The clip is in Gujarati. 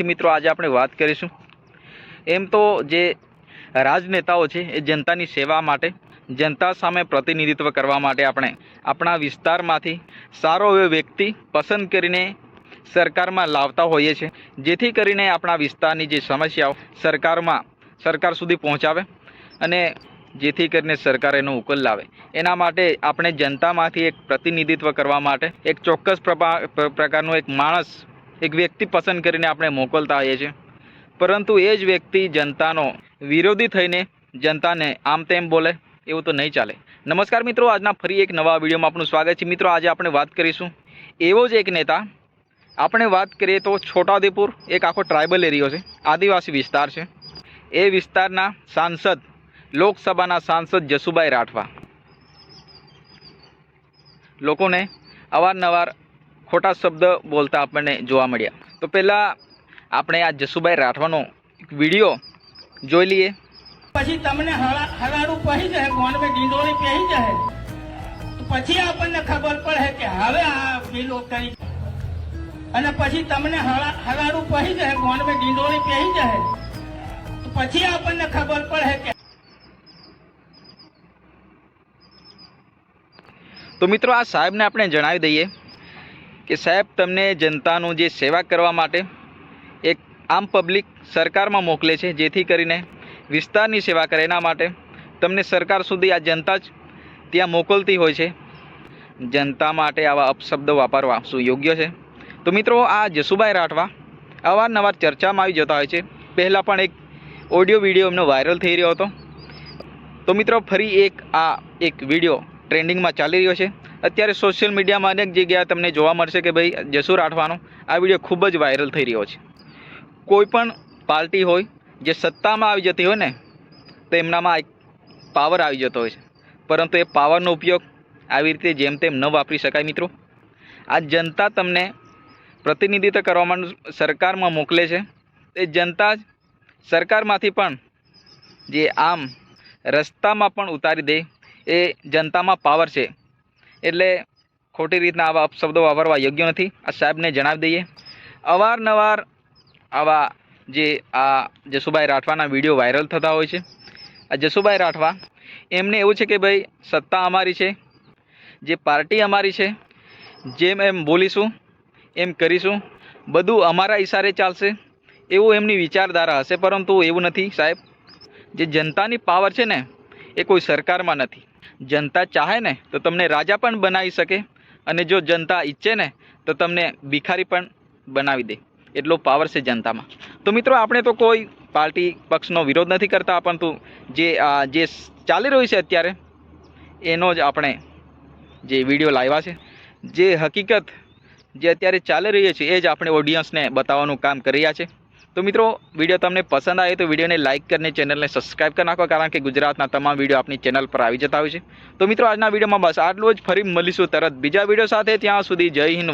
મિત્રો આજે આપણે વાત કરીશું એમ તો જે રાજનેતાઓ છે એ જનતાની સેવા માટે જનતા સામે પ્રતિનિધિત્વ કરવા માટે આપણે આપણા વિસ્તારમાંથી સારો એવો વ્યક્તિ પસંદ કરીને સરકારમાં લાવતા હોઈએ છીએ, જેથી કરીને આપણા વિસ્તારની જે સમસ્યાઓ સરકાર સુધી પહોંચાવે અને જેથી કરીને સરકાર એનો ઉકેલ લાવે. એના માટે આપણે જનતામાંથી એક પ્રતિનિધિત્વ કરવા માટે એક ચોક્કસ પ્રકારનો એક માણસ, એક વ્યક્તિ પસંદ કરીને આપણે મોકલતા હોઈએ છીએ, પરંતુ એ જ વ્યક્તિ જનતાનો વિરોધી થઈને જનતાને આમ તેમ બોલે એવું તો નહીં ચાલે. નમસ્કાર મિત્રો, આજના ફરી એક નવા વિડીયોમાં આપનું સ્વાગત છે. મિત્રો આજે આપણે વાત કરીશું એવો જ એક નેતા. આપણે વાત કરીએ તો છોટાઉદેપુર એક આખો ટ્રાઇબલ એરિયો છે, આદિવાસી વિસ્તાર છે. એ વિસ્તારના સાંસદ, લોકસભાના સાંસદ જસુભાઈ રાઠવા લોકોને અવારનવાર ખોટા શબ્દ બોલતા આપણને જોવા મળ્યા. તો પહેલાં આપણે આ જસુભાઈ રાઠવાનો એક વિડીયો જોઈ લઈએ. પછી તમને હરાડું પહી જાય, ગોંડમાં ડીંડોળી પહેરી જાય, તો પછી આપણને ખબર પડે કે હવે આ પેલો કઈ, અને પછી તમને હરાડું પહી જાય, ગોંડમાં ડીંડોળી પહેરી જાય, તો પછી આપણને ખબર પડે કે. તો મિત્રો આ સાહેબને આપણે જણાવી દઈએ કે સાહેબ તમને જનતાનું જે સેવા કરવા માટે એક આમ પબ્લિક સરકારમાં મોકલે છે, જેથી કરીને વિસ્તારની સેવા કરે. એના માટે તમને સરકાર સુધી આ જનતા જ ત્યાં મોકલતી હોય છે. જનતા માટે આવા અપશબ્દો વાપરવા શું યોગ્ય છે? તો મિત્રો આ જસુભાઈ રાઠવા અવારનવાર ચર્ચામાં આવી જતા હોય છે. પહેલાં પણ એક ઓડિયો વિડીયો એમનો વાયરલ થઈ રહ્યો હતો. તો મિત્રો ફરી એક વિડીયો ટ્રેન્ડિંગમાં ચાલી રહ્યો છે. અત્યારે સોશિયલ મીડિયામાં અનેક જગ્યાએ તમને જોવા મળશે કે ભાઈ જસુ રાઠવાનો આ વિડીયો ખૂબ જ વાયરલ થઈ રહ્યો છે. કોઈ પણ પાર્ટી હોય જે સત્તામાં આવી જતી હોય ને, તો એમનામાં એક પાવર આવી જતો હોય છે, પરંતુ એ પાવરનો ઉપયોગ આવી રીતે જેમ તેમ ન વાપરી શકાય. મિત્રો આ જનતા તમને પ્રતિનિધિત્વ કરવા માટે સરકારમાં મોકલે છે. એ જનતા સરકારમાંથી પણ જે આમ રસ્તામાં પણ ઉતારી દે, એ જનતામાં પાવર છે. એટલે ખોટી રીતના આવા અપશબ્દો વાપરવા યોગ્ય નથી. આ સાહેબને જણાવી દઈએ. અવારનવાર આવા જે આ જસુભાઈ રાઠવાના વિડીયો વાયરલ થતા હોય છે. આ જસુભાઈ રાઠવા એમને એવું છે કે ભાઈ સત્તા અમારી છે, જે પાર્ટી અમારી છે, જેમ એમ બોલીશું એમ કરીશું, બધું અમારા ઈશારે ચાલશે, એવું એમની વિચારધારા હશે. પરંતુ એવું નથી સાહેબ. જે જનતાની પાવર છે ને, એ કોઈ સરકારમાં નથી. જનતા ચાહે ને તો તમને રાજા પણ બનાવી શકે, અને જો જનતા ઈચ્છે ને તો તમને ભિખારી પણ બનાવી દે. એટલો પાવર છે જનતામાં. તો મિત્રો આપણે તો કોઈ પાર્ટી પક્ષનો વિરોધ નથી કરતા, પરંતુ જે ચાલી રહ્યું છે અત્યારે એનો જ આપણે જે વિડીયો લાવ્યા છે, જે હકીકત જે અત્યારે ચાલી રહી છે, એ જ આપણે ઓડિયન્સને બતાવવાનું કામ કરી રહ્યા છે. તો મિત્રો વિડીયો તમને પસંદ આવે તો વિડીયોને લાઇક કરીને ચેનલને સબસ્ક્રાઈબ કરી નાખો, કારણ કે ગુજરાતના તમામ વિડીયો આપણી ચેનલ પર આવી જતા હોય છે. તો મિત્રો આજના વિડીયોમાં બસ આટલું જ. ફરી મળીશું તરત બીજા વિડીયો સાથે. ત્યાં સુધી જય હિન્દ.